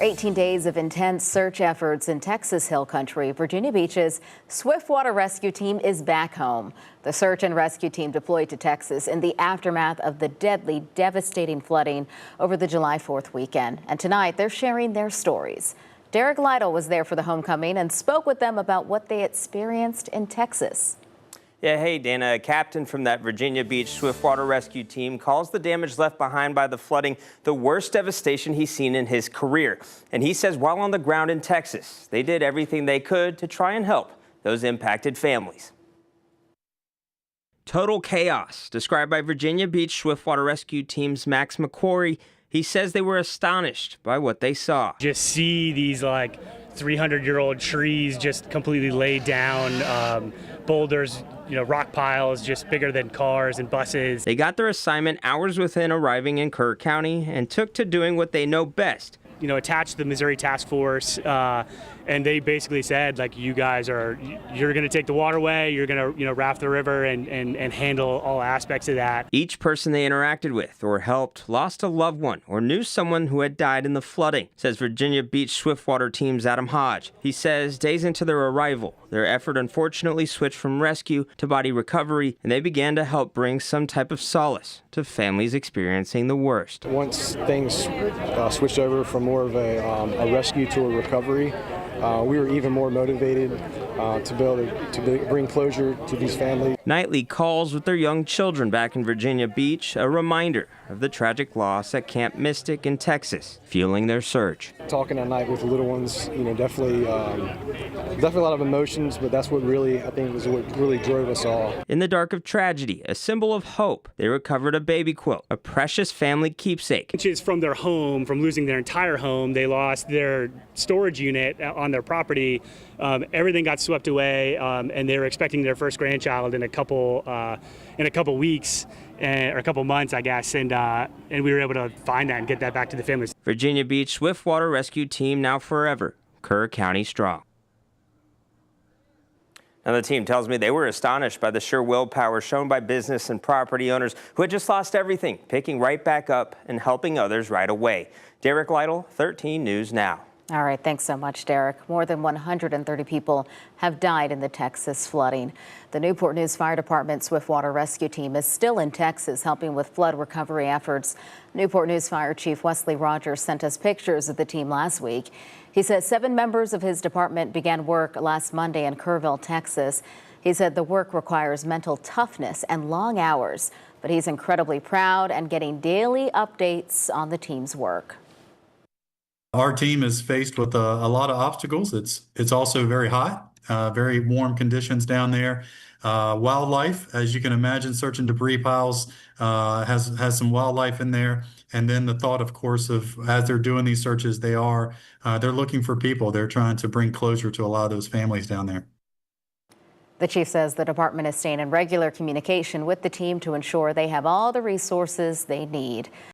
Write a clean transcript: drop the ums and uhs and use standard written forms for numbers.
18 days of intense search efforts in Texas Hill Country. Virginia Beach's Swiftwater Rescue Team is back home. The search and rescue team deployed to Texas in the aftermath of the deadly, devastating flooding over the July 4th weekend. And tonight, they're sharing their stories. Derek Lytle was there for the homecoming and spoke with them about what they experienced in Texas. Yeah, hey, Dana, a captain from that Virginia Beach Swiftwater Rescue Team calls the damage left behind by the flooding the worst devastation he's seen in his career. And he says while on the ground in Texas, they did everything they could to try and help those impacted families. Total chaos, described by Virginia Beach Swiftwater Rescue Team's Max McQuarrie. He says they were astonished by what they saw. Just see these 300-year-old trees just completely laid down, boulders, rock piles just bigger than cars and buses. They got their assignment hours within arriving in Kerr County and took to doing what they know best. Attached to the Missouri Task Force, and they basically said, you're going to take the waterway, you're going to, raft the river and handle all aspects of that. Each person they interacted with or helped lost a loved one or knew someone who had died in the flooding, says Virginia Beach Swiftwater Team's Adam Hodge. He says days into their arrival, their effort unfortunately switched from rescue to body recovery, and they began to help bring some type of solace to families experiencing the worst. Once things switched over from more of a rescue to a recovery, we were even more motivated to be able to bring closure to these families. Nightly calls with their young children back in Virginia Beach, a reminder of the tragic loss at Camp Mystic in Texas, fueling their search. Talking at night with the little ones, definitely a lot of emotions, but that's what really, I think, was what really drove us all. In the dark of tragedy, a symbol of hope, they recovered a baby quilt, a precious family keepsake. Inches from their home, from losing their entire home, they lost their storage unit on their property. Everything got swept away, and they were expecting their first grandchild in a couple weeks, or a couple months, I guess, and we were able to find that and get that back to the families. Virginia Beach Swiftwater Rescue Team, now forever Kerr County strong. Now, the team tells me they were astonished by the sheer willpower shown by business and property owners who had just lost everything, picking right back up and helping others right away. Derek Lytle, 13 News Now. All right, thanks so much, Derek. More than 130 people have died in the Texas flooding. The Newport News Fire Department Swiftwater Rescue Team is still in Texas helping with flood recovery efforts. Newport News Fire Chief Wesley Rogers sent us pictures of the team last week. He says 7 members of his department began work last Monday in Kerrville, Texas. He said the work requires mental toughness and long hours, but he's incredibly proud and getting daily updates on the team's work. Our team is faced with a lot of obstacles. It's also very hot, very warm conditions down there. Wildlife, as you can imagine, search and debris piles has some wildlife in there. And then the thought, of course, of as they're doing these searches, they're looking for people. They're trying to bring closure to a lot of those families down there. The chief says the department is staying in regular communication with the team to ensure they have all the resources they need.